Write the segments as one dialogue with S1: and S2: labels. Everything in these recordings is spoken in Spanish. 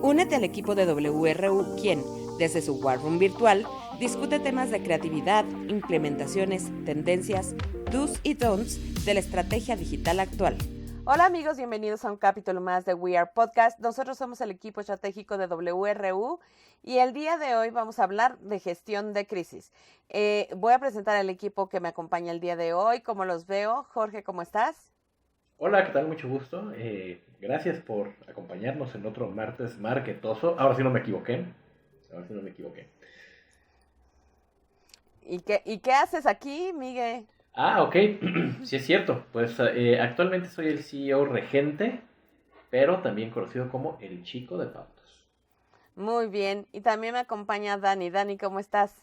S1: Únete al equipo de WRU, quien, desde su War Room virtual, discute temas de creatividad, implementaciones, tendencias, do's y don'ts de la estrategia digital actual. Hola amigos, bienvenidos a un capítulo más de We Are Podcast. Nosotros somos el equipo estratégico de WRU y el día de hoy vamos a hablar de gestión de crisis. Voy a presentar al equipo que me acompaña el día de hoy. ¿Cómo los veo? Jorge, ¿cómo estás?
S2: Hola, ¿qué tal? Mucho gusto. Gracias por acompañarnos en otro martes marketoso. Ahora sí no me equivoqué.
S1: ¿Y qué haces aquí, Miguel?
S2: Ok. Sí es cierto. Pues actualmente soy el CEO regente, pero también conocido como el chico de pautas.
S1: Muy bien. Y también me acompaña Dani. Dani, ¿cómo estás?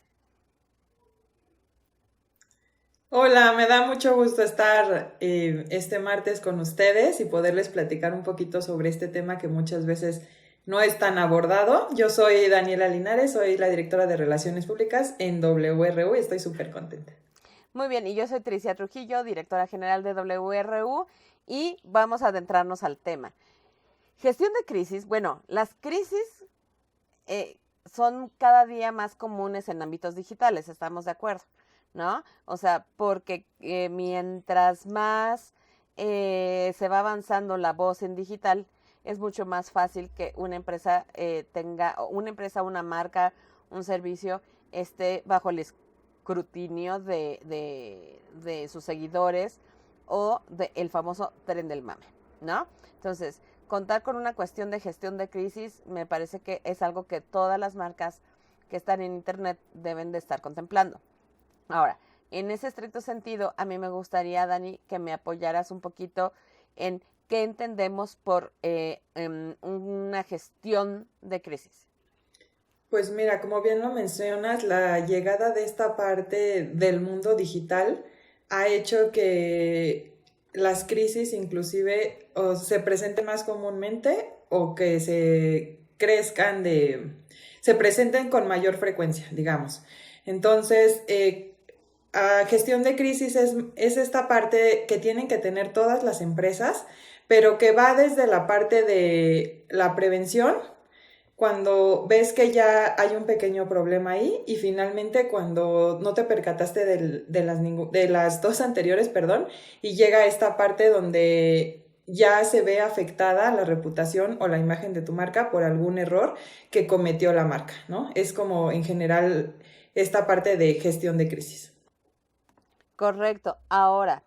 S3: Hola, me da mucho gusto estar este martes con ustedes y poderles platicar un poquito sobre este tema que muchas veces no es tan abordado. Yo soy Daniela Linares, soy la directora de Relaciones Públicas en WRU y estoy súper contenta.
S1: Muy bien, y yo soy Tricia Trujillo, directora general de WRU, y vamos a adentrarnos al tema. Gestión de crisis. Bueno, las crisis son cada día más comunes en ámbitos digitales, estamos de acuerdo, ¿no? O sea, porque mientras más se va avanzando la voz en digital, es mucho más fácil que una empresa una marca, un servicio esté bajo el escrutinio de sus seguidores o del famoso tren del mame, ¿no? Entonces, contar con una cuestión de gestión de crisis me parece que es algo que todas las marcas que están en internet deben de estar contemplando. Ahora, en ese estricto sentido, a mí me gustaría, Dani, que me apoyaras un poquito en qué entendemos por una gestión de crisis.
S3: Pues mira, como bien lo mencionas, la llegada de esta parte del mundo digital ha hecho que las crisis inclusive o se presenten más comúnmente o que se presenten con mayor frecuencia, digamos. Entonces, gestión de crisis es esta parte que tienen que tener todas las empresas, pero que va desde la parte de la prevención, cuando ves que ya hay un pequeño problema ahí, y finalmente cuando no te percataste de las dos anteriores, perdón, y llega esta parte donde ya se ve afectada la reputación o la imagen de tu marca por algún error que cometió la marca, ¿no? Es como en general esta parte de gestión de crisis.
S1: Correcto. Ahora,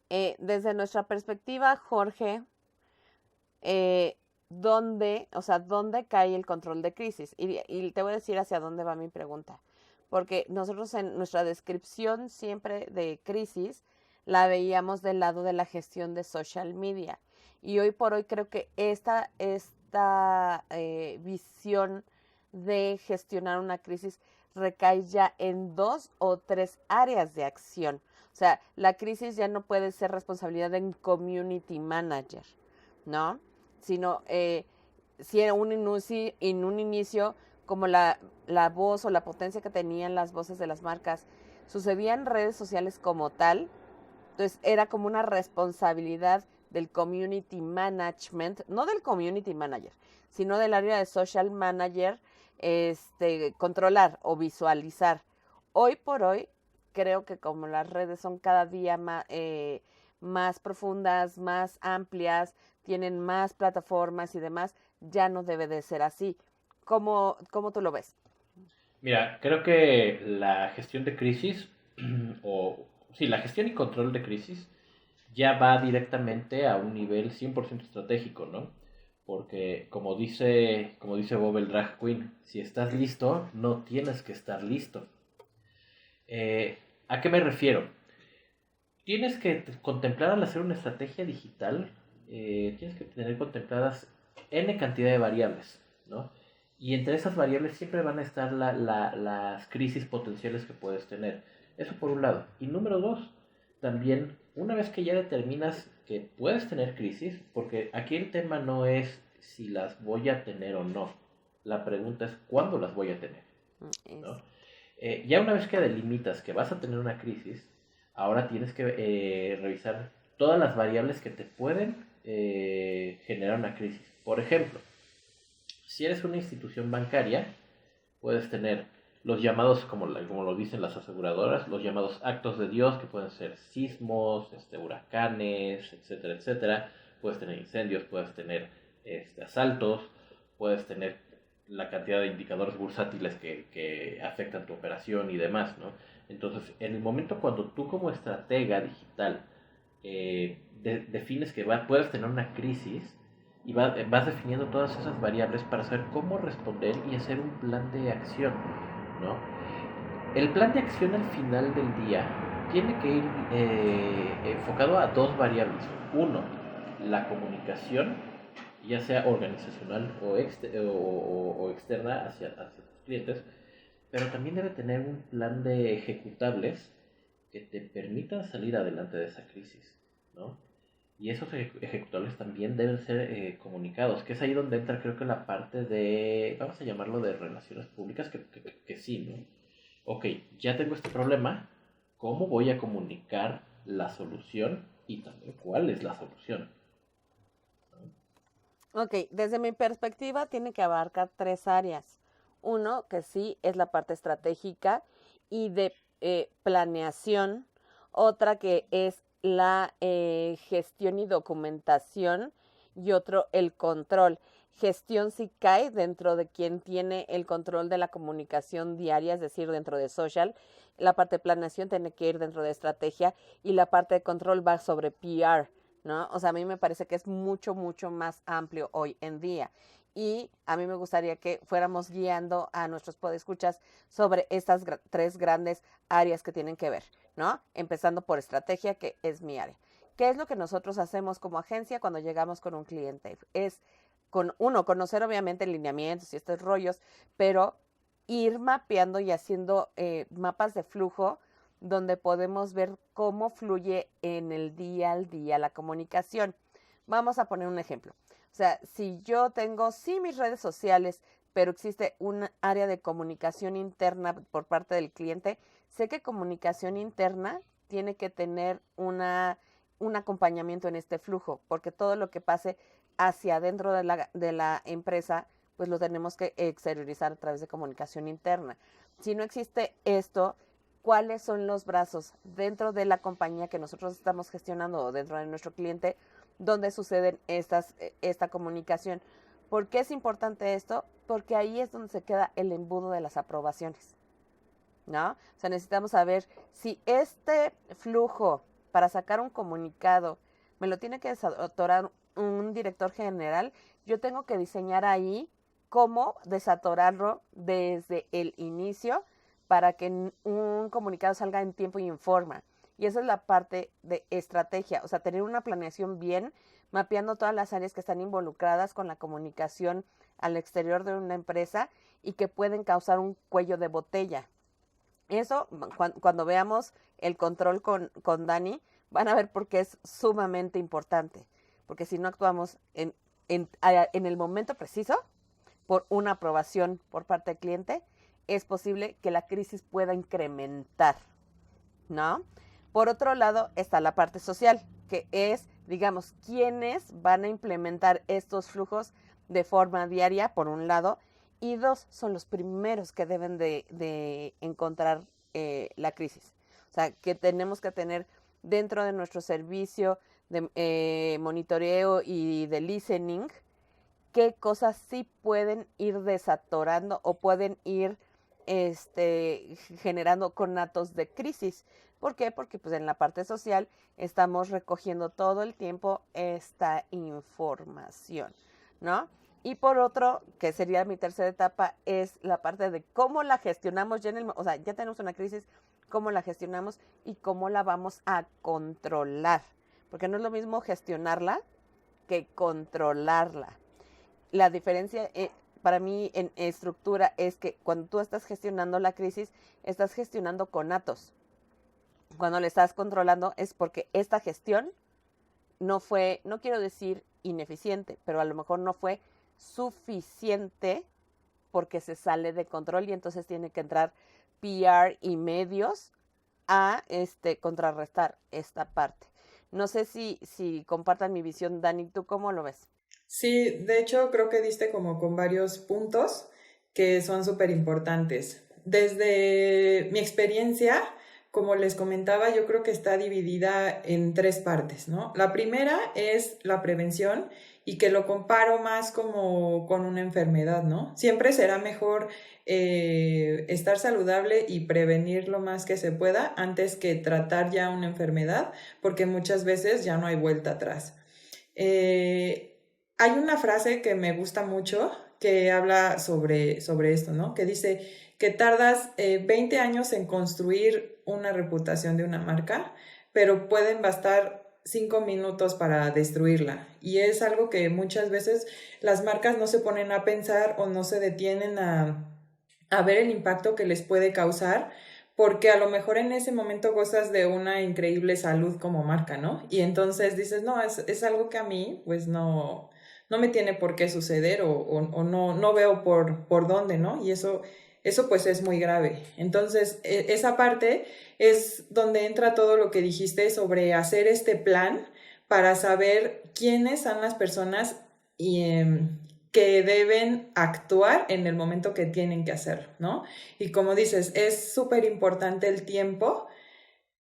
S1: desde nuestra perspectiva, Jorge, ¿dónde cae el control de crisis? Y te voy a decir hacia dónde va mi pregunta. Porque nosotros en nuestra descripción siempre de crisis la veíamos del lado de la gestión de social media. Y hoy por hoy creo que esta visión de gestionar una crisis recae ya en 2 o 3 áreas de acción. O sea, la crisis ya no puede ser responsabilidad de un community manager, ¿no? Sino si en un inicio, como la voz o la potencia que tenían las voces de las marcas, sucedía en redes sociales como tal, entonces era como una responsabilidad del community management, no del community manager, sino del área de social manager, controlar o visualizar. Hoy por hoy, creo que como las redes son cada día más profundas, más amplias, tienen más plataformas y demás, ya no debe de ser así. ¿Cómo tú lo ves?
S2: Mira, creo que la gestión de crisis, o sí, la gestión y control de crisis ya va directamente a un nivel 100% estratégico, ¿no? Porque como dice Bob el Drag Queen, si estás listo, no tienes que estar listo. ¿A qué me refiero? Tienes que contemplar al hacer una estrategia digital, tienes que tener contempladas N cantidad de variables, ¿no? Y entre esas variables siempre van a estar las crisis potenciales que puedes tener. Eso por un lado. Y número dos, también una vez que ya determinas que puedes tener crisis, porque aquí el tema no es si las voy a tener o no. La pregunta es cuándo las voy a tener, ¿no? Ya una vez que delimitas que vas a tener una crisis, ahora tienes que revisar todas las variables que te pueden generar una crisis. Por ejemplo, Si eres una institución bancaria, puedes tener los llamados, como lo dicen las aseguradoras, los llamados actos de Dios, que pueden ser sismos, huracanes, etcétera, etcétera. Puedes tener incendios, puedes tener asaltos, puedes tener la cantidad de indicadores bursátiles que afectan tu operación y demás, ¿no? Entonces, en el momento cuando tú como estratega digital defines que puedes tener una crisis y vas definiendo todas esas variables para saber cómo responder y hacer un plan de acción, ¿no? El plan de acción al final del día tiene que ir enfocado a dos variables. Uno, la comunicación, ya sea organizacional o externa hacia tus clientes, pero también debe tener un plan de ejecutables que te permitan salir adelante de esa crisis, ¿no? Y esos ejecutables también deben ser comunicados, que es ahí donde entra creo que la parte de, vamos a llamarlo de relaciones públicas, que sí, ¿no? Ok, ya tengo este problema, ¿cómo voy a comunicar la solución y también cuál es la solución?
S1: Ok, desde mi perspectiva tiene que abarcar 3 áreas. Uno, que sí es la parte estratégica y de planeación. Otra que es la gestión y documentación. Y otro, el control. Gestión sí cae dentro de quien tiene el control de la comunicación diaria, es decir, dentro de social. La parte de planeación tiene que ir dentro de estrategia y la parte de control va sobre PR, ¿no? O sea, a mí me parece que es mucho, mucho más amplio hoy en día. Y a mí me gustaría que fuéramos guiando a nuestros podescuchas sobre estas 3 grandes áreas que tienen que ver, ¿no? Empezando por estrategia, que es mi área. ¿Qué es lo que nosotros hacemos como agencia cuando llegamos con un cliente? Es, conocer obviamente lineamientos y estos rollos, pero ir mapeando y haciendo mapas de flujo donde podemos ver cómo fluye en el día al día la comunicación. Vamos a poner un ejemplo. O sea, si yo tengo, sí, mis redes sociales, pero existe un área de comunicación interna por parte del cliente, sé que comunicación interna tiene que tener un acompañamiento en este flujo, porque todo lo que pase hacia adentro de la empresa, pues lo tenemos que exteriorizar a través de comunicación interna. Si no existe esto, ¿cuáles son los brazos dentro de la compañía que nosotros estamos gestionando o dentro de nuestro cliente donde suceden esta comunicación? ¿Por qué es importante esto? Porque ahí es donde se queda el embudo de las aprobaciones, ¿no? O sea, necesitamos saber si este flujo para sacar un comunicado me lo tiene que desatorar un director general, yo tengo que diseñar ahí cómo desatorarlo desde el inicio para que un comunicado salga en tiempo y en forma. Y esa es la parte de estrategia, o sea, tener una planeación bien, mapeando todas las áreas que están involucradas con la comunicación al exterior de una empresa y que pueden causar un cuello de botella. Eso, cuando veamos el control con Dani, van a ver por qué es sumamente importante. Porque si no actuamos en el momento preciso, por una aprobación por parte del cliente, es posible que la crisis pueda incrementar, ¿no? Por otro lado está la parte social, que es, digamos, quiénes van a implementar estos flujos de forma diaria, por un lado, y 2, son los primeros que deben de encontrar la crisis. O sea, que tenemos que tener dentro de nuestro servicio de monitoreo y de listening, qué cosas sí pueden ir desatorando o pueden ir generando conatos de crisis. ¿Por qué? Porque pues en la parte social estamos recogiendo todo el tiempo esta información, ¿no? Y por otro, que sería mi tercera etapa, es la parte de cómo la gestionamos ya o sea, ya tenemos una crisis, cómo la gestionamos y cómo la vamos a controlar. Porque no es lo mismo gestionarla que controlarla. La diferencia para mí en estructura es que cuando tú estás gestionando la crisis, estás gestionando conatos. Cuando le estás controlando es porque esta gestión no fue, no quiero decir ineficiente, pero a lo mejor no fue suficiente porque se sale de control y entonces tiene que entrar PR y medios a contrarrestar esta parte. No sé si compartan mi visión, Dani, ¿tú cómo lo ves?
S3: Sí, de hecho creo que diste como con varios puntos que son súper importantes. Desde mi experiencia, como les comentaba, yo creo que está dividida en tres partes, ¿no? La primera es la prevención y que lo comparo más como con una enfermedad, ¿no? Siempre será mejor estar saludable y prevenir lo más que se pueda antes que tratar ya una enfermedad, porque muchas veces ya no hay vuelta atrás. Hay una frase que me gusta mucho que habla sobre esto, ¿no? Que dice que tardas 20 años en construir una reputación de una marca, pero pueden bastar 5 minutos para destruirla. Y es algo que muchas veces las marcas no se ponen a pensar o no se detienen a ver el impacto que les puede causar, porque a lo mejor en ese momento gozas de una increíble salud como marca, ¿no? Y entonces dices, no, es algo que a mí, pues no me tiene por qué suceder o no veo por dónde, ¿no? Y eso pues es muy grave. Entonces, esa parte es donde entra todo lo que dijiste sobre hacer este plan para saber quiénes son las personas y, que deben actuar en el momento que tienen que hacerlo, ¿no? Y como dices, es súper importante el tiempo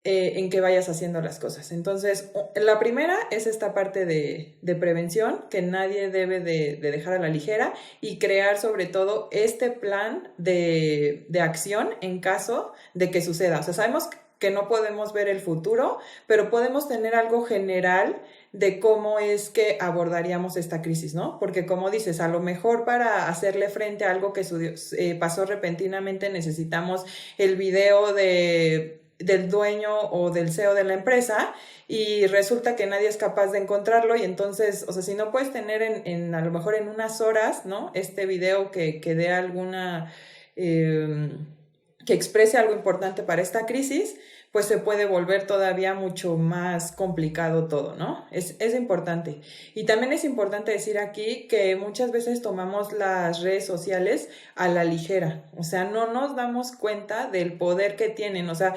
S3: en que vayas haciendo las cosas. Entonces, la primera es esta parte de prevención que nadie debe de dejar a la ligera y crear sobre todo este plan de acción en caso de que suceda. O sea, sabemos que no podemos ver el futuro, pero podemos tener algo general de cómo es que abordaríamos esta crisis, ¿no? Porque como dices, a lo mejor para hacerle frente a algo que pasó repentinamente necesitamos el video del dueño o del CEO de la empresa y resulta que nadie es capaz de encontrarlo y entonces, o sea, si no puedes tener a lo mejor en unas horas, ¿no? Este video que dé alguna, que exprese algo importante para esta crisis, pues se puede volver todavía mucho más complicado todo, ¿no? Es importante. Y también es importante decir aquí que muchas veces tomamos las redes sociales a la ligera, o sea, no nos damos cuenta del poder que tienen, o sea,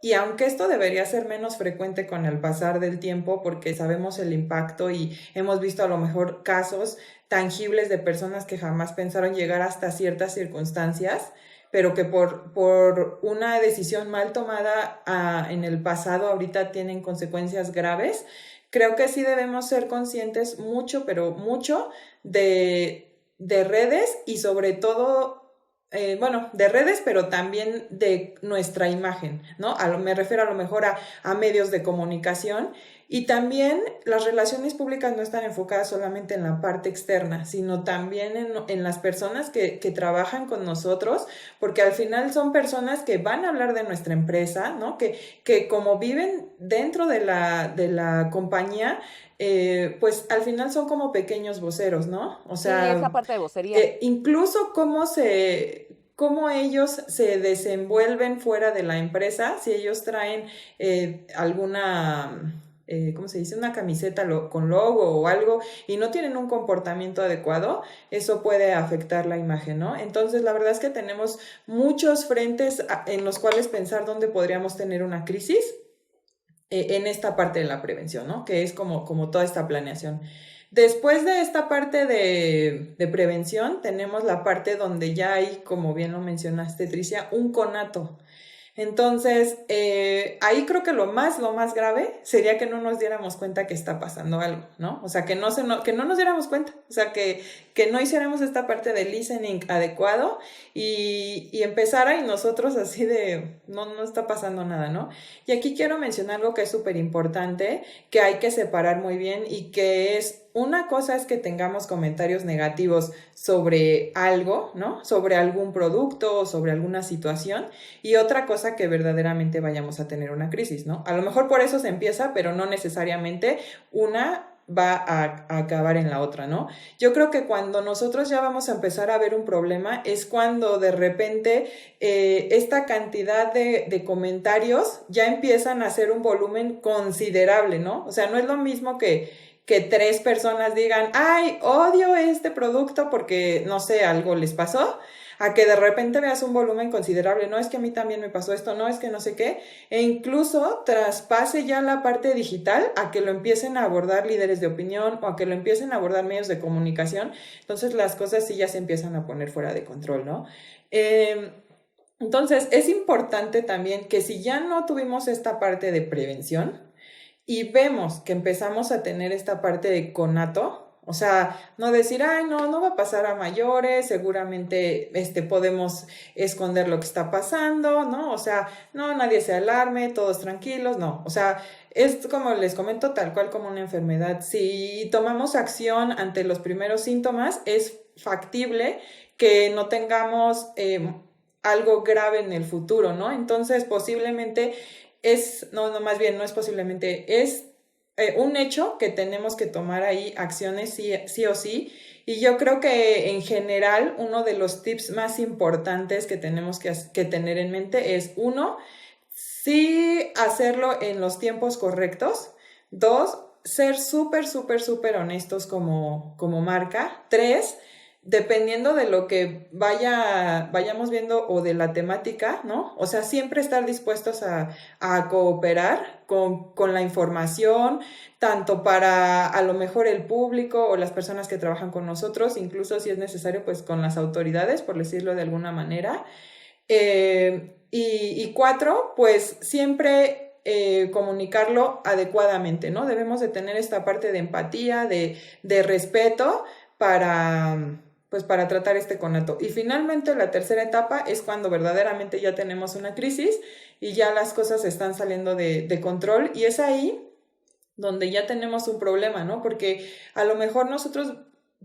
S3: y aunque esto debería ser menos frecuente con el pasar del tiempo, porque sabemos el impacto y hemos visto a lo mejor casos tangibles de personas que jamás pensaron llegar hasta ciertas circunstancias, pero que por una decisión mal tomada en el pasado ahorita tienen consecuencias graves, creo que sí debemos ser conscientes mucho, pero mucho de redes y sobre todo bueno, de redes, pero también de nuestra imagen, ¿no? Me refiero a lo mejor a medios de comunicación y también las relaciones públicas no están enfocadas solamente en la parte externa, sino también en las personas que trabajan con nosotros, porque al final son personas que van a hablar de nuestra empresa, ¿no? Que como viven dentro de la compañía, pues al final son como pequeños voceros, ¿no? O sea,
S1: sí, esa parte de vocería.
S3: Incluso cómo ellos se desenvuelven fuera de la empresa, si ellos traen alguna, ¿cómo se dice? Una camiseta con logo o algo y no tienen un comportamiento adecuado, eso puede afectar la imagen, ¿no? Entonces, la verdad es que tenemos muchos frentes en los cuales pensar dónde podríamos tener una crisis en esta parte de la prevención, ¿no? Que es como toda esta planeación. Después de esta parte de prevención, tenemos la parte donde ya hay, como bien lo mencionaste, Tricia, un conato. Entonces, ahí creo que lo más grave sería que no nos diéramos cuenta que está pasando algo, ¿no? O sea, que no nos diéramos cuenta, o sea, que no hiciéramos esta parte de listening adecuado y empezara y nosotros así de, no está pasando nada, ¿no? Y aquí quiero mencionar algo que es súper importante, que hay que separar muy bien y que es una cosa es que tengamos comentarios negativos sobre algo, ¿no? Sobre algún producto o sobre alguna situación y otra cosa que verdaderamente vayamos a tener una crisis, ¿no? A lo mejor por eso se empieza, pero no necesariamente una va a acabar en la otra, ¿no? Yo creo que cuando nosotros ya vamos a empezar a ver un problema es cuando de repente esta cantidad de comentarios ya empiezan a hacer un volumen considerable, ¿no? O sea, no es lo mismo que que 3 personas digan, ay, odio este producto porque, no sé, algo les pasó, a que de repente veas un volumen considerable, no es que a mí también me pasó esto, no es que no sé qué, e incluso traspase ya la parte digital a que lo empiecen a abordar líderes de opinión o a que lo empiecen a abordar medios de comunicación, entonces las cosas sí ya se empiezan a poner fuera de control, ¿no? Entonces es importante también que si ya no tuvimos esta parte de prevención y vemos que empezamos a tener esta parte de conato, o sea, no decir, ay, no va a pasar a mayores, seguramente podemos esconder lo que está pasando, ¿no? O sea, no, nadie se alarme, todos tranquilos, no. O sea, es como les comento, tal cual como una enfermedad. Si tomamos acción ante los primeros síntomas, es factible que no tengamos algo grave en el futuro, ¿no? Entonces, posiblemente más bien, no es posiblemente, es un hecho que tenemos que tomar ahí acciones sí o sí. Y yo creo que en general uno de los tips más importantes que tenemos que tener en mente es, 1, sí hacerlo en los tiempos correctos. 2, ser súper honestos como marca. 3, dependiendo de lo que vayamos viendo o de la temática, ¿no? O sea, siempre estar dispuestos a cooperar con la información, tanto para a lo mejor el público o las personas que trabajan con nosotros, incluso si es necesario, pues con las autoridades, por decirlo de alguna manera. Y 4, pues siempre comunicarlo adecuadamente, ¿no? Debemos de tener esta parte de empatía, de respeto para tratar este conato. Y finalmente la tercera etapa es cuando verdaderamente ya tenemos una crisis y ya las cosas están saliendo de control, y es ahí donde ya tenemos un problema, ¿no? Porque a lo mejor nosotros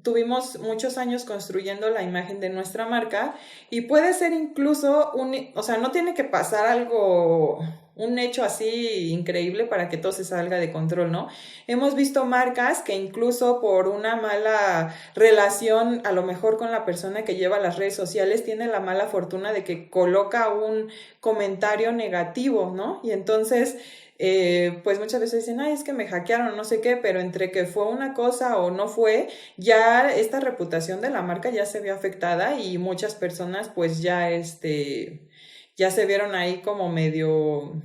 S3: tuvimos muchos años construyendo la imagen de nuestra marca y puede ser incluso o sea, no tiene que pasar algo, un hecho así increíble para que todo se salga de control, ¿no? Hemos visto marcas que incluso por una mala relación, a lo mejor con la persona que lleva las redes sociales, tiene la mala fortuna de que coloca un comentario negativo, ¿no? Y entonces pues muchas veces dicen, ay, es que me hackearon, no sé qué, pero entre que fue una cosa o no fue, ya esta reputación de la marca ya se vio afectada y muchas personas pues ya se vieron ahí como medio,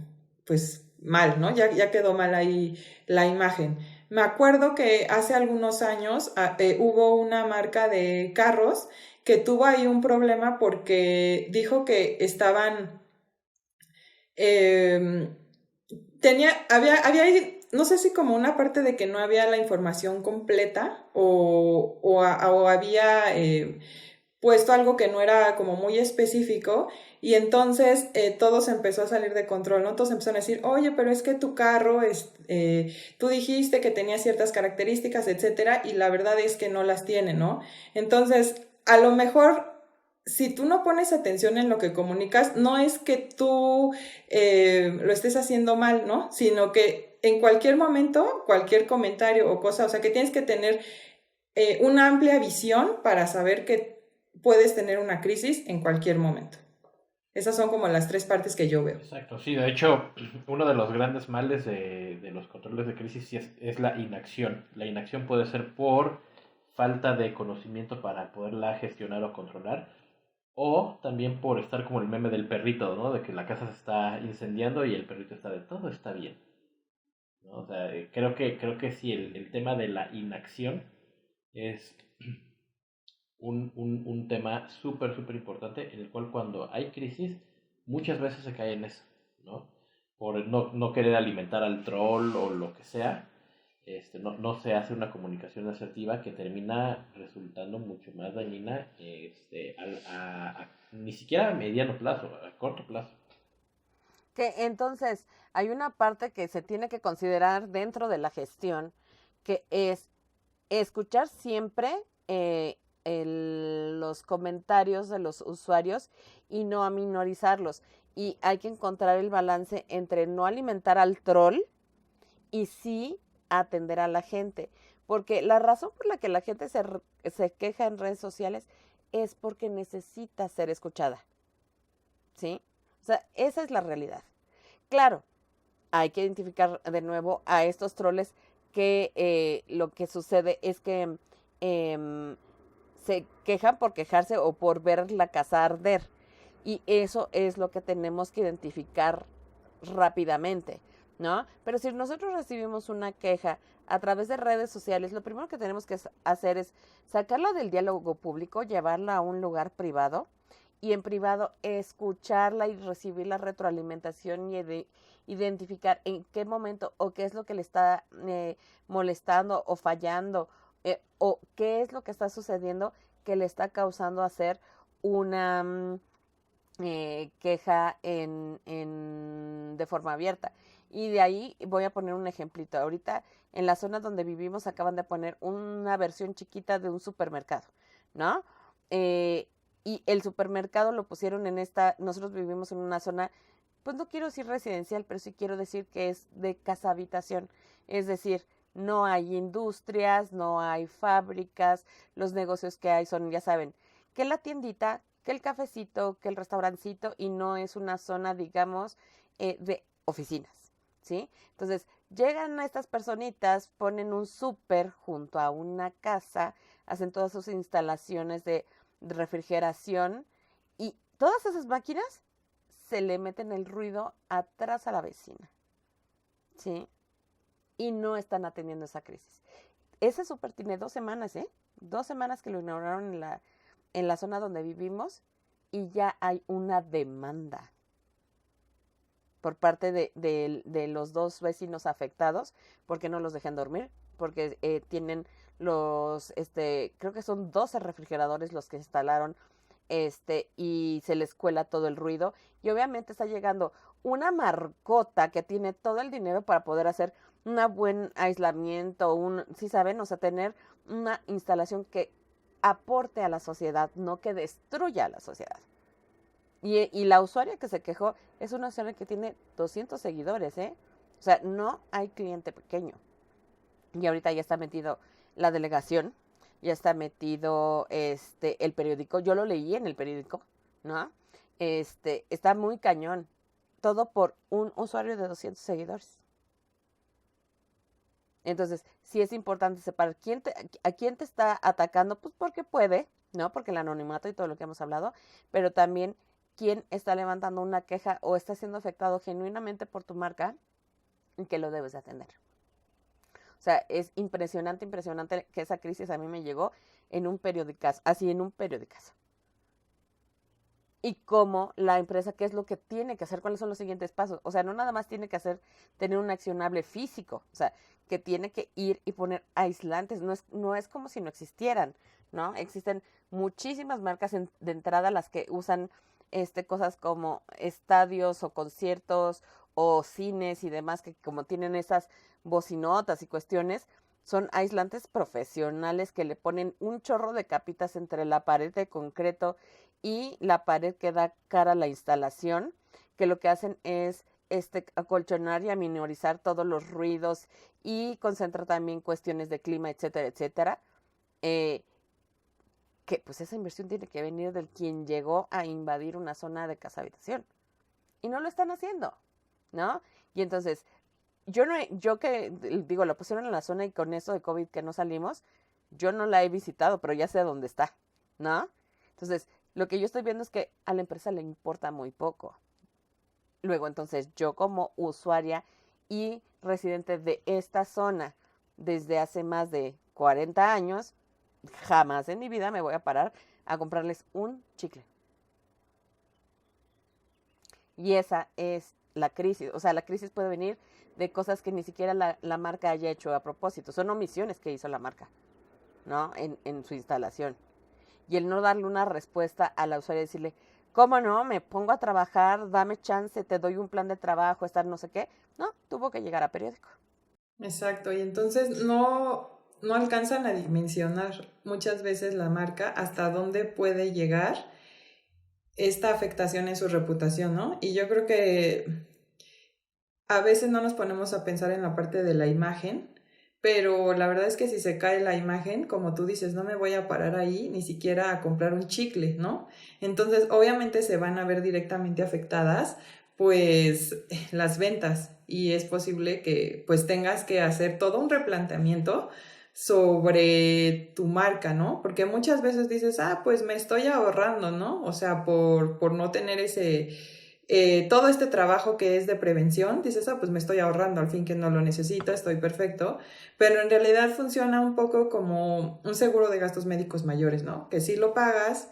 S3: pues mal, ¿no? Ya quedó mal ahí la imagen. Me acuerdo que hace algunos años hubo una marca de carros que tuvo ahí un problema porque dijo que estaban... había, no sé si como una parte de que no había la información completa o había puesto algo que no era como muy específico, y entonces todo se empezó a salir de control, ¿no? Todos empezaron a decir, oye, pero es que tu carro, tú dijiste que tenía ciertas características, etcétera, y la verdad es que no las tiene, ¿no? Entonces, a lo mejor si tú no pones atención en lo que comunicas, no es que tú lo estés haciendo mal, ¿no? Sino que en cualquier momento, cualquier comentario o cosa, o sea, que tienes que tener una amplia visión para saber que puedes tener una crisis en cualquier momento. Esas son como las 3 partes que yo veo.
S2: Exacto, sí, de hecho, uno de los grandes males de los controles de crisis sí es la inacción. La inacción puede ser por falta de conocimiento para poderla gestionar o controlar, o también por estar como el meme del perrito, ¿no? De que la casa se está incendiando y el perrito está de todo está bien, ¿no? O sea, creo que sí, el tema de la inacción es un tema súper importante, en el cual cuando hay crisis muchas veces se cae en eso, ¿no? Por no querer alimentar al troll o lo que sea, no se hace una comunicación asertiva que termina resultando mucho más dañina, ni siquiera a mediano plazo, a corto plazo.
S1: Que entonces hay una parte que se tiene que considerar dentro de la gestión, que es escuchar siempre los comentarios de los usuarios y no aminorizarlos. Y hay que encontrar el balance entre no alimentar al troll y sí atender a la gente. Porque la razón por la que la gente se queja en redes sociales es porque necesita ser escuchada. ¿Sí? O sea, esa es la realidad. Claro, hay que identificar de nuevo a estos troles que lo que sucede es que se quejan por quejarse o por ver la casa arder. Y eso es lo que tenemos que identificar rápidamente, ¿no? Pero si nosotros recibimos una queja a través de redes sociales, lo primero que tenemos que hacer es sacarla del diálogo público, llevarla a un lugar privado y en privado escucharla y recibir la retroalimentación y identificar en qué momento o qué es lo que le está molestando o fallando o qué es lo que está sucediendo que le está causando hacer una queja de forma abierta. Y de ahí voy a poner un ejemplito. Ahorita en la zona donde vivimos acaban de poner una versión chiquita de un supermercado, ¿no? Y el supermercado lo pusieron nosotros vivimos en una zona, pues no quiero decir residencial, pero sí quiero decir que es de casa habitación. Es decir, no hay industrias, no hay fábricas, los negocios que hay son, ya saben, que la tiendita, que el cafecito, que el restaurancito, y no es una zona, digamos, de oficinas, ¿sí? Entonces, llegan a estas personitas, ponen un súper junto a una casa, hacen todas sus instalaciones de refrigeración, y todas esas máquinas se le meten el ruido atrás a la vecina, ¿sí? Y no están atendiendo esa crisis. Ese súper tiene 2 semanas, 2 semanas que lo inauguraron en la zona donde vivimos y ya hay una demanda por parte de los 2 vecinos afectados porque no los dejan dormir, porque tienen creo que son 12 refrigeradores los que instalaron y se les cuela todo el ruido y obviamente está llegando una marcota que tiene todo el dinero para poder hacer un buen aislamiento, ¿sí saben? O sea, tener una instalación que aporte a la sociedad, no que destruya a la sociedad. Y la usuaria que se quejó es una usuaria que tiene 200 seguidores, O sea, no hay cliente pequeño. Y ahorita ya está metido la delegación, ya está metido el periódico. Yo lo leí en el periódico, ¿no? Está muy cañón. Todo por un usuario de 200 seguidores. Entonces, sí es importante separar a quién te está atacando, pues porque puede, ¿no? Porque el anonimato y todo lo que hemos hablado, pero también quién está levantando una queja o está siendo afectado genuinamente por tu marca y que lo debes de atender. O sea, es impresionante que esa crisis a mí me llegó en un periodicazo, así en un periodicazo. Y cómo la empresa, qué es lo que tiene que hacer, cuáles son los siguientes pasos. O sea, no nada más tiene que tener un accionable físico, o sea, que tiene que ir y poner aislantes. No es como si no existieran, ¿no? Existen muchísimas marcas de entrada las que usan cosas como estadios o conciertos o cines y demás, que como tienen esas bocinotas y cuestiones, son aislantes profesionales que le ponen un chorro de capitas entre la pared de concreto y la pared que da cara a la instalación, que lo que hacen es acolchonar y aminorizar todos los ruidos y concentrar también cuestiones de clima, etcétera, etcétera. Que pues esa inversión tiene que venir del quien llegó a invadir una zona de casa habitación. Y no lo están haciendo, ¿no? Y entonyo que digo, lo pusieron en la zona y con eso de COVID que no salimos, yo no la he visitado, pero ya sé dónde está, ¿no? Entonces, lo que yo estoy viendo es que a la empresa le importa muy poco. Luego, entonces, yo como usuaria y residente de esta zona desde hace más de 40 años, jamás en mi vida me voy a parar a comprarles un chicle. Y esa es la crisis. O sea, la crisis puede venir de cosas que ni siquiera la marca haya hecho a propósito. Son omisiones que hizo la marca, ¿no? En su instalación. Y el no darle una respuesta a la usuaria y decirle, ¿cómo no? Me pongo a trabajar, dame chance, te doy un plan de trabajo, estar no sé qué. No, tuvo que llegar a periódico.
S3: Exacto, y entonces no alcanzan a dimensionar muchas veces la marca hasta dónde puede llegar esta afectación en su reputación, ¿no? Y yo creo que a veces no nos ponemos a pensar en la parte de la imagen, pero la verdad es que si se cae la imagen, como tú dices, no me voy a parar ahí ni siquiera a comprar un chicle, ¿no? Entonces, obviamente se van a ver directamente afectadas pues las ventas y es posible que pues tengas que hacer todo un replanteamiento sobre tu marca, ¿no? Porque muchas veces dices, pues me estoy ahorrando, ¿no? O sea, por no tener todo este trabajo que es de prevención, dices, pues me estoy ahorrando, al fin que no lo necesito, estoy perfecto, pero en realidad funciona un poco como un seguro de gastos médicos mayores, ¿no? Que sí lo pagas,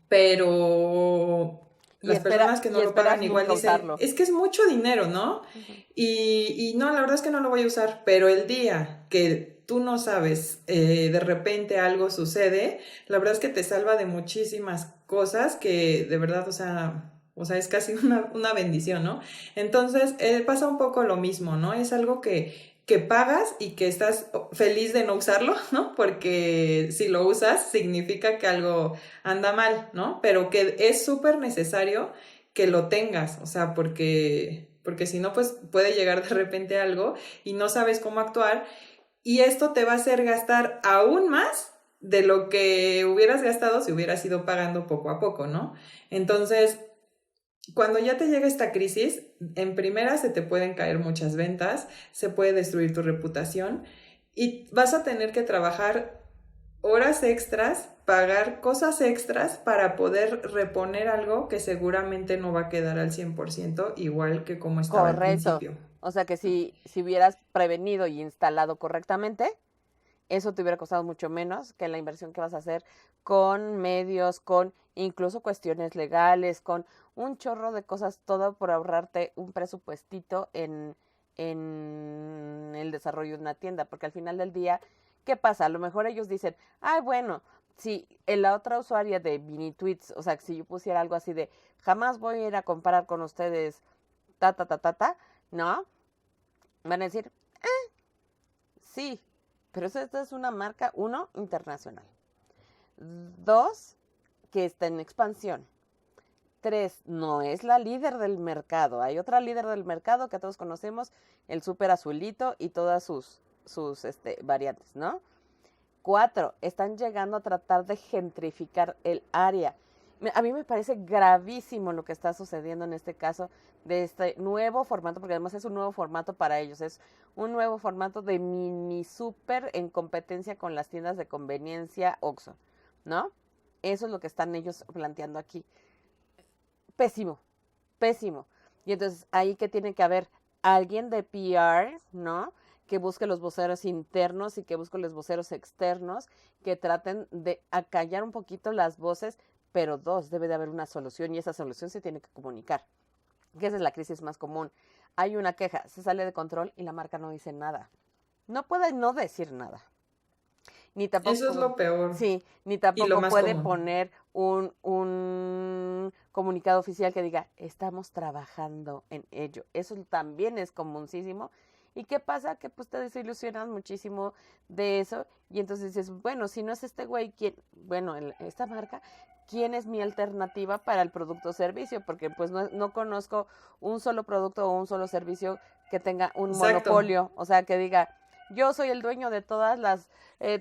S3: pero las personas que no lo
S1: esperas
S3: pagan igual
S1: nunca
S3: dicen,
S1: usarlo.
S3: es que es mucho dinero, ¿no?
S1: Ujú.
S3: Y no, la verdad es que no lo voy a usar, pero el día que tú no sabes, de repente algo sucede, la verdad es que te salva de muchísimas cosas que de verdad, o sea, es casi una bendición, ¿no? Entonces, pasa un poco lo mismo, ¿no? Es algo que pagas y que estás feliz de no usarlo, ¿no? Porque si lo usas significa que algo anda mal, ¿no? Pero que es súper necesario que lo tengas, o sea, porque si no, pues puede llegar de repente algo y no sabes cómo actuar y esto te va a hacer gastar aún más de lo que hubieras gastado si hubieras ido pagando poco a poco, ¿no? Entonces, cuando ya te llega esta crisis, en primera se te pueden caer muchas ventas, se puede destruir tu reputación y vas a tener que trabajar horas extras, pagar cosas extras para poder reponer algo que seguramente no va a quedar al 100% igual que como estaba al
S1: Correcto.
S3: principio.
S1: O sea que si hubieras prevenido y instalado correctamente, eso te hubiera costado mucho menos que la inversión que vas a hacer con medios, con incluso cuestiones legales, con un chorro de cosas, todo por ahorrarte un presupuestito en el desarrollo de una tienda, porque al final del día, ¿qué pasa? A lo mejor ellos dicen, ay, bueno, si en la otra usuaria de mini tweets, o sea, si yo pusiera algo así de, jamás voy a ir a comparar con ustedes, ¿no? Van a decir, sí, pero esta es una marca, uno, internacional. Dos, que está en expansión. Tres, no es la líder del mercado. Hay otra líder del mercado que todos conocemos, el súper azulito y todas sus variantes, ¿no? Cuatro, están llegando a tratar de gentrificar el área. A mí me parece gravísimo lo que está sucediendo en este caso de este nuevo formato, porque además es un nuevo formato para ellos, es un nuevo formato de mini super en competencia con las tiendas de conveniencia Oxxo, ¿no? Eso es lo que están ellos planteando aquí. Pésimo, pésimo. Y entonces ahí que tiene que haber alguien de PR, ¿no? Que busque los voceros internos y que busque los voceros externos, que traten de acallar un poquito las voces, pero dos, debe de haber una solución y esa solución se tiene que comunicar. Que esa es la crisis más común. Hay una queja, se sale de control y la marca no dice nada. No puede no decir nada. Ni
S3: Eso es
S1: tampoco,
S3: lo peor
S1: sí, ni
S3: y lo
S1: tampoco
S3: más
S1: puede
S3: común.
S1: poner un comunicado oficial que diga, estamos trabajando en ello. Eso también es comunísimo. ¿Y qué pasa? Que pues te desilusionas muchísimo de eso y entonces dices, bueno, si no es este güey, ¿quién? Bueno, esta marca, ¿quién es mi alternativa para el producto o servicio? Porque pues no conozco un solo producto o un solo servicio que tenga un
S3: Exacto.
S1: monopolio, o sea, que diga, yo soy el dueño de todas las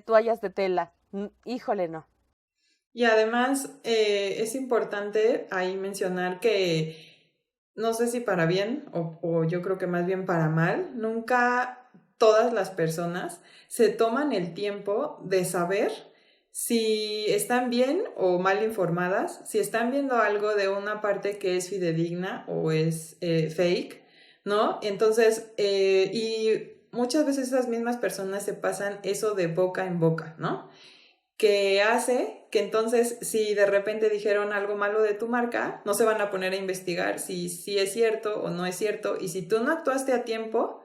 S1: toallas de tela. Híjole, no.
S3: Y además es importante ahí mencionar que no sé si para bien o yo creo que más bien para mal, nunca todas las personas se toman el tiempo de saber si están bien o mal informadas, si están viendo algo de una parte que es fidedigna o es fake, ¿no? Entonces, y muchas veces esas mismas personas se pasan eso de boca en boca, ¿no? Que hace que entonces si de repente dijeron algo malo de tu marca, no se van a poner a investigar si es cierto o no es cierto. Y si tú no actuaste a tiempo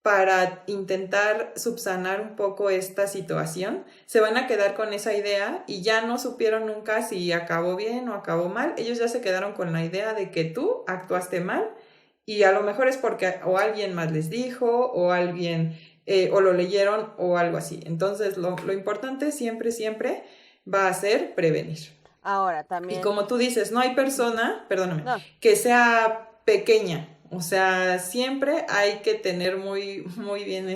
S3: para intentar subsanar un poco esta situación, se van a quedar con esa idea y ya no supieron nunca si acabó bien o acabó mal. Ellos ya se quedaron con la idea de que tú actuaste mal y a lo mejor es porque o alguien más les dijo o alguien o lo leyeron o algo así. Entonces lo importante siempre, siempre va a ser prevenir.
S1: Ahora,
S3: Y
S1: también,
S3: como tú dices, no hay persona, perdóname,
S1: no,
S3: que sea pequeña. O sea, siempre hay que tener muy bien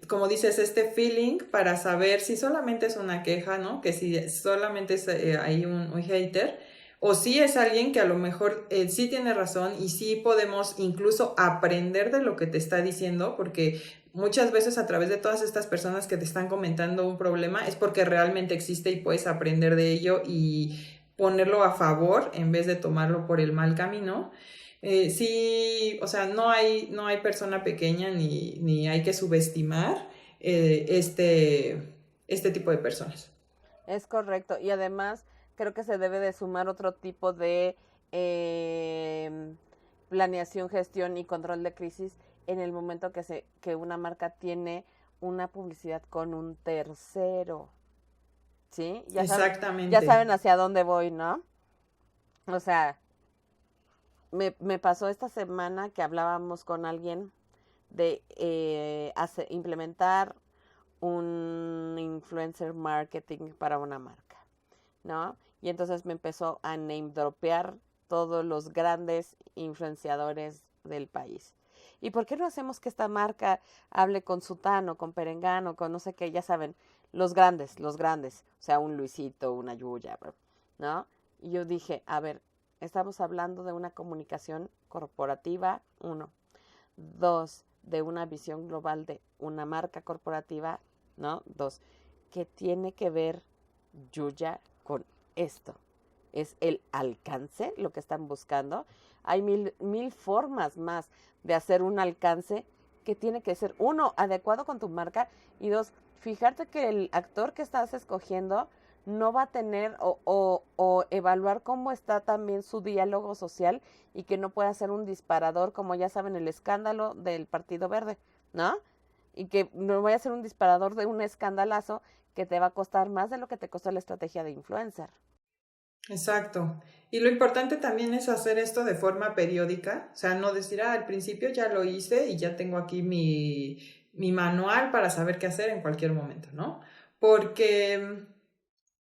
S3: como dices, este feeling para saber si solamente es una queja, ¿no? Que si solamente es hay un hater o sí es alguien que a lo mejor sí tiene razón y sí podemos incluso aprender de lo que te está diciendo, porque muchas veces a través de todas estas personas que te están comentando un problema es porque realmente existe y puedes aprender de ello y ponerlo a favor en vez de tomarlo por el mal camino. Sí, o sea, no hay persona pequeña ni hay que subestimar este tipo de personas.
S1: Es correcto. Y además creo que se debe de sumar otro tipo de eh, planeación, gestión y control de crisis en el momento que una marca tiene una publicidad con un tercero. ¿Sí? Ya
S3: Exactamente.
S1: saben hacia dónde voy, ¿no? O sea, me pasó esta semana que hablábamos con alguien de implementar un influencer marketing para una marca, ¿no? Y entonces me empezó a name dropear todos los grandes influenciadores del país. ¿Y por qué no hacemos que esta marca hable con Sutano, con Perengano, con no sé qué, ya saben, los grandes, o sea, un Luisito, una Yuya, ¿no? Y yo dije, a ver, estamos hablando de una comunicación corporativa, uno. Dos, de una visión global de una marca corporativa, ¿no? Dos, ¿qué tiene que ver Yuya con esto? ¿Es el alcance lo que están buscando? Hay mil formas más de hacer un alcance que tiene que ser, uno, adecuado con tu marca y dos, fijarte que el actor que estás escogiendo no va a tener o evaluar cómo está también su diálogo social y que no pueda ser un disparador, como ya saben, el escándalo del Partido Verde, ¿no? Y que no vaya a ser un disparador de un escandalazo que te va a costar más de lo que te costó la estrategia de influencer.
S3: Exacto. Y lo importante también es hacer esto de forma periódica, o sea, no decir, al principio ya lo hice y ya tengo aquí mi manual para saber qué hacer en cualquier momento, ¿no? Porque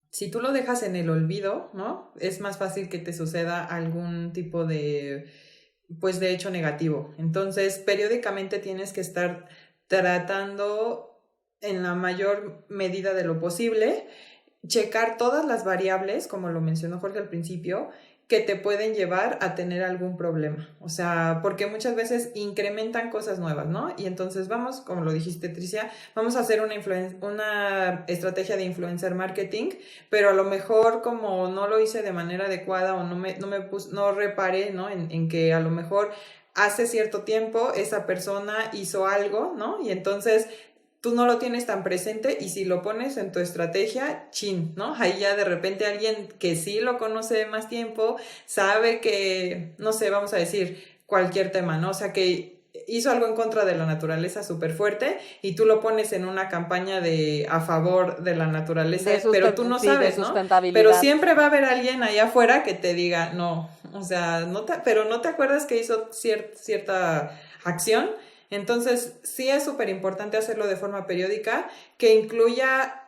S3: si tú lo dejas en el olvido, ¿no? Es más fácil que te suceda algún tipo pues de hecho negativo. Entonces, periódicamente tienes que estar tratando en la mayor medida de lo posible checar todas las variables, como lo mencionó Jorge al principio, que te pueden llevar a tener algún problema. O sea, porque muchas veces incrementan cosas nuevas, ¿no? Y entonces vamos, como lo dijiste, Tricia, vamos a hacer una estrategia de influencer marketing, pero a lo mejor como no lo hice de manera adecuada o no reparé, ¿no? En que a lo mejor hace cierto tiempo esa persona hizo algo, ¿no? Y entonces tú no lo tienes tan presente y si lo pones en tu estrategia, chin, ¿no? Ahí ya de repente alguien que sí lo conoce de más tiempo sabe que, no sé, vamos a decir cualquier tema, ¿no? O sea, que hizo algo en contra de la naturaleza súper fuerte y tú lo pones en una campaña a favor de la naturaleza, pero tú no
S1: Sí, de
S3: sabes, ¿no? Pero
S1: sustentabilidad.
S3: siempre va a haber alguien allá afuera que te diga, no, o sea, pero no te acuerdas que hizo cierta acción. Entonces, sí es súper importante hacerlo de forma periódica, que incluya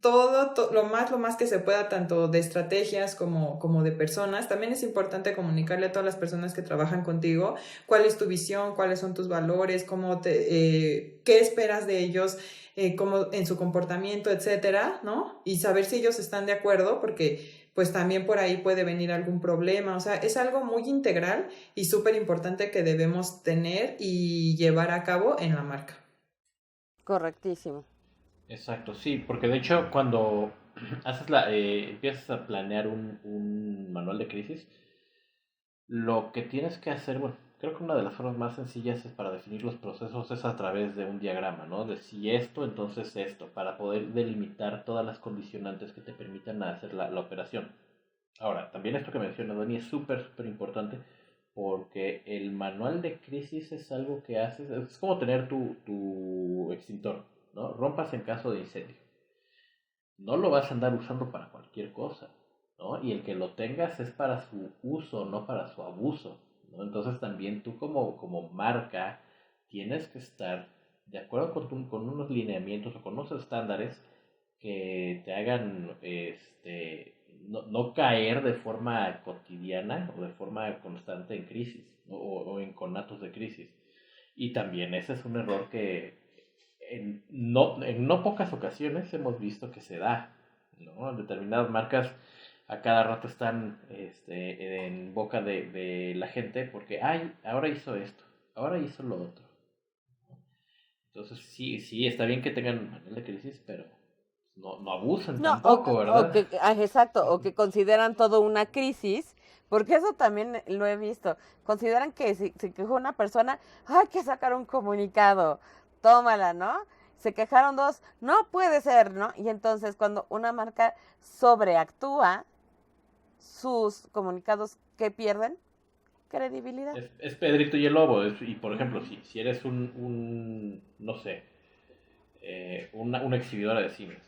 S3: lo más que se pueda, tanto de estrategias como de personas. También es importante comunicarle a todas las personas que trabajan contigo cuál es tu visión, cuáles son tus valores, qué esperas de ellos, cómo en su comportamiento, etcétera, ¿no? Y saber si ellos están de acuerdo, porque pues también por ahí puede venir algún problema. O sea, es algo muy integral y súper importante que debemos tener y llevar a cabo en la marca.
S1: Correctísimo.
S2: Exacto, sí, porque de hecho cuando empiezas a planear un manual de crisis, lo que tienes que hacer, bueno, creo que una de las formas más sencillas es para definir los procesos es a través de un diagrama, ¿no? De si esto, entonces esto, para poder delimitar todas las condicionantes que te permitan hacer la operación. Ahora, también esto que menciona Dani es súper, súper importante porque el manual de crisis es algo que haces, es como tener tu extintor, ¿no? Rompas en caso de incendio. No lo vas a andar usando para cualquier cosa, ¿no? Y el que lo tengas es para su uso, no para su abuso, ¿no? Entonces también tú como marca tienes que estar de acuerdo con unos lineamientos o con unos estándares que te hagan no caer de forma cotidiana o de forma constante en crisis o en conatos de crisis. Y también ese es un error que en no pocas ocasiones hemos visto que se da, ¿no? En determinadas marcas a cada rato están en boca de la gente porque, ay, ahora hizo esto, ahora hizo lo otro. Entonces sí, está bien que tengan manual de crisis, pero no abusen
S1: No,
S2: tampoco, ¿verdad?
S1: exacto, o que consideran todo una crisis, porque eso también lo he visto. Consideran que si se quejó una persona, hay que sacar un comunicado, tómala, ¿no? Se quejaron dos, no puede ser, ¿no? Y entonces cuando una marca sobreactúa, sus comunicados, ¿qué pierden? Credibilidad.
S2: Es Pedrito y el Lobo. Y por ejemplo, si eres no sé, una exhibidora de cines,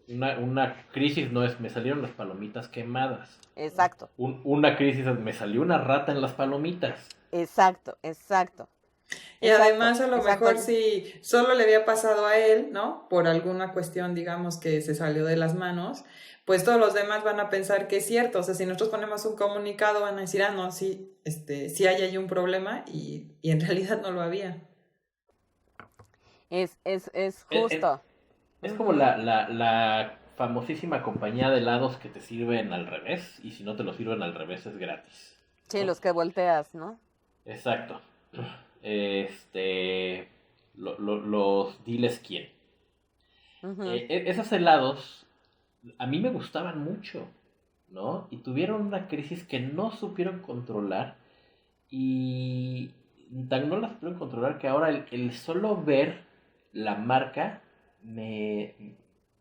S2: una crisis no es, me salieron las palomitas quemadas.
S1: Exacto,
S2: Una crisis es, me salió una rata en las palomitas.
S1: exacto, exacto.
S3: Y
S1: Exacto,
S3: además a lo
S1: exacto.
S3: mejor si solo le había pasado a él, ¿no? Por alguna cuestión, digamos, que se salió de las manos, pues todos los demás van a pensar que es cierto. O sea, si nosotros ponemos un comunicado, van a decir, ah, no, sí, sí hay ahí un problema y en realidad no lo había.
S1: Es
S2: Es,
S1: justo.
S2: es como la famosísima compañía de helados que te sirven al revés, y si no te lo sirven al revés es gratis.
S1: Sí,
S2: ¿No?
S1: los que volteas, ¿no?
S2: Exacto. Los diles quién.
S1: Ujú.
S2: Esos helados a mí me gustaban mucho, ¿no? Y tuvieron una crisis que no supieron controlar y tan no la supieron controlar que ahora el solo ver la marca me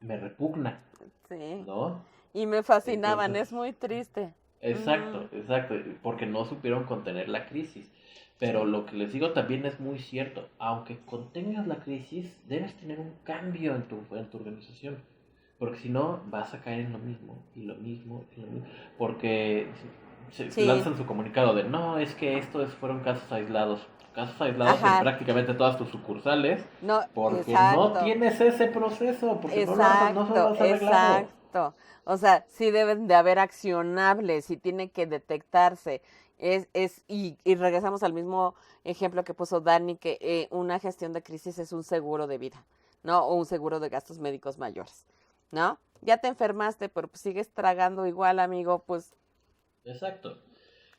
S2: repugna,
S1: Sí.
S2: ¿no?
S1: Y me fascinaban,
S2: Entonces,
S1: es muy triste.
S2: exacto,
S1: Ujú.
S2: exacto, porque no supieron contener la crisis. Pero lo que les digo también es muy cierto. Aunque contengas la crisis, debes tener un cambio en tu organización. Porque si no, vas a caer en lo mismo, y lo mismo, y lo mismo. Porque se
S1: Sí,
S2: lanzan su comunicado de, no, es que fueron casos aislados. Casos aislados en
S1: ajá.
S2: prácticamente todas tus sucursales.
S1: No,
S2: Porque no
S1: exacto.
S2: tienes ese proceso, porque no se lo
S1: Exacto,
S2: has arreglado.
S1: exacto. O sea, sí deben de haber accionables, sí tiene que detectarse. Y regresamos al mismo ejemplo que puso Dani, que una gestión de crisis es un seguro de vida, ¿no? O un seguro de gastos médicos mayores, ¿no? Ya te enfermaste, pero pues sigues tragando igual, amigo, pues,
S2: Exacto.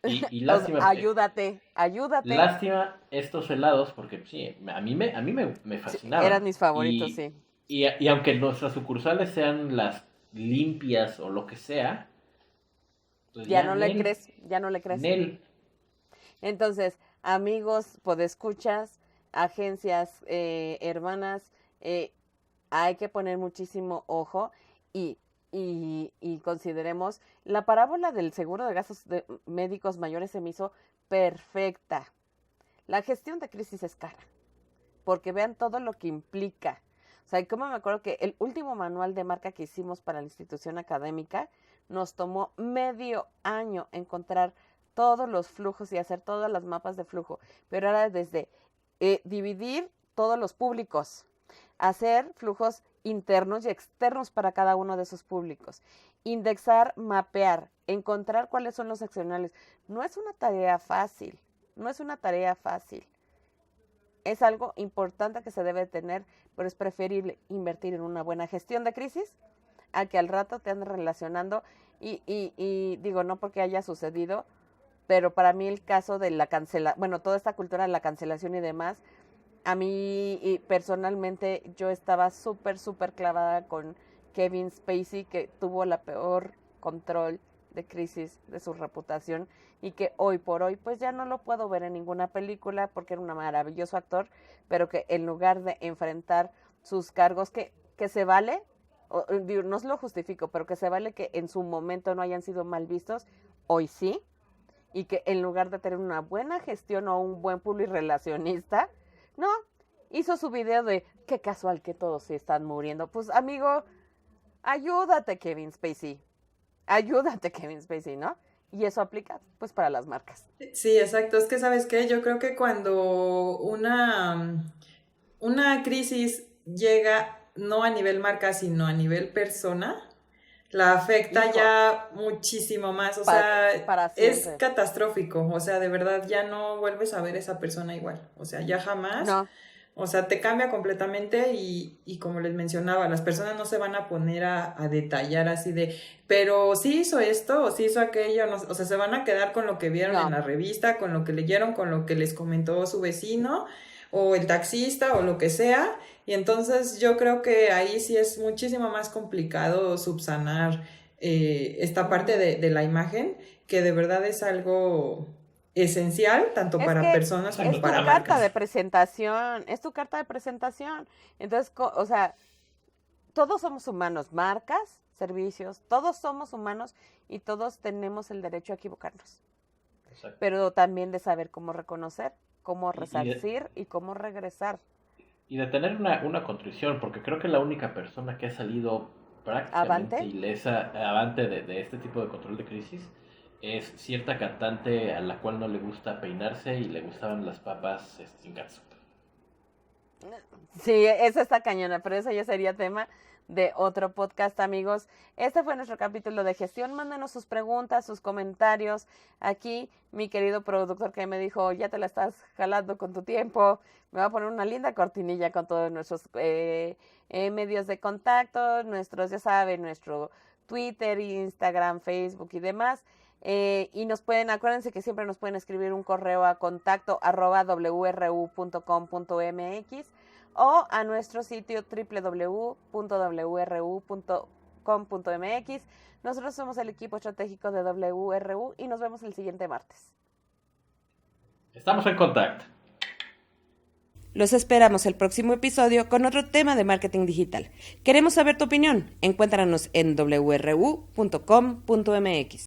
S2: Y
S1: o sea,
S2: lástima,
S1: ayúdate, ayúdate.
S2: lástima estos helados, porque sí, a mí me
S1: Sí,
S2: fascinaban.
S1: eran mis favoritos,
S2: Y,
S1: sí.
S2: y aunque nuestras sucursales sean las limpias o lo que sea, pues
S1: Ya
S2: ya,
S1: no le crees, ya no le crees.
S2: Nel.
S1: Entonces, amigos, podescuchas, agencias, hermanas, hay que poner muchísimo ojo y, y consideremos, la parábola del seguro de gastos médicos mayores se me hizo perfecta. La gestión de crisis es cara, porque vean todo lo que implica. O sea, y como me acuerdo que el último manual de marca que hicimos para la institución académica nos tomó medio año encontrar todos los flujos y hacer todas las mapas de flujo, pero era desde dividir todos los públicos, hacer flujos internos y externos para cada uno de esos públicos, indexar, mapear, encontrar cuáles son los accionales. No es una tarea fácil, no es una tarea fácil. Es algo importante que se debe tener, pero es preferible invertir en una buena gestión de crisis a que al rato te andes relacionando y digo, no porque haya sucedido, pero para mí el caso de la cancelación, bueno, toda esta cultura de la cancelación y demás, a mí y personalmente yo estaba súper clavada con Kevin Spacey, que tuvo la peor control de crisis de su reputación y que hoy por hoy pues ya no lo puedo ver en ninguna película porque era un maravilloso actor, pero que en lugar de enfrentar sus cargos, que se vale, digo, no se lo justifico, pero que se vale que en su momento no hayan sido mal vistos, hoy sí, y que en lugar de tener una buena gestión o un buen publirelacionista, no, hizo su video de qué casual que todos se están muriendo. Pues amigo, ayúdate Kevin Spacey, ayúdate Kevin Spacey, ¿no? Y eso aplica pues para las marcas.
S3: Sí, exacto. Es que, ¿sabes qué? Yo creo que cuando una crisis llega no a nivel marca, sino a nivel persona, la afecta
S1: Hijo,
S3: ya muchísimo más. O sea,
S1: para
S3: es
S1: siempre.
S3: catastrófico. O sea, de verdad ya no vuelves a ver a esa persona igual. O sea, ya jamás.
S1: No,
S3: O sea, te cambia completamente y como les mencionaba, las personas no se van a poner a detallar así de, pero sí hizo esto o sí hizo aquello, no, o sea, se van a quedar con lo que vieron en la revista, con lo que leyeron, con lo que les comentó su vecino o el taxista o lo que sea. Y entonces yo creo que ahí sí es muchísimo más complicado subsanar esta parte de la imagen, que de verdad es algo esencial, tanto para personas como para marcas.
S1: Es tu carta de presentación, es tu carta de presentación. Entonces, o sea, todos somos humanos, marcas, servicios, todos somos humanos y todos tenemos el derecho a equivocarnos. Exacto. Pero también de saber cómo reconocer, cómo resarcir y cómo regresar.
S2: Y de tener una contrición, porque creo que la única persona que ha salido prácticamente ilesa, avante de este tipo de control de crisis, es cierta cantante a la cual no le gusta peinarse y le gustaban las papas sin catsup.
S1: Sí, esa está cañona, pero eso ya sería tema de otro podcast, amigos. Este fue nuestro capítulo de gestión. Mándenos sus preguntas, sus comentarios. Aquí mi querido productor que me dijo, ya te la estás jalando con tu tiempo. Me va a poner una linda cortinilla con todos nuestros medios de contacto, nuestros, ya saben, nuestro Twitter, Instagram, Facebook y demás. Y nos pueden, acuérdense que siempre nos pueden escribir un correo a contacto@wru.com.mx o a nuestro sitio www.wru.com.mx. Nosotros somos el equipo estratégico de WRU y nos vemos el siguiente martes.
S2: Estamos en contacto.
S1: Los esperamos el próximo episodio con otro tema de marketing digital. Queremos saber tu opinión. Encuéntranos en wru.com.mx.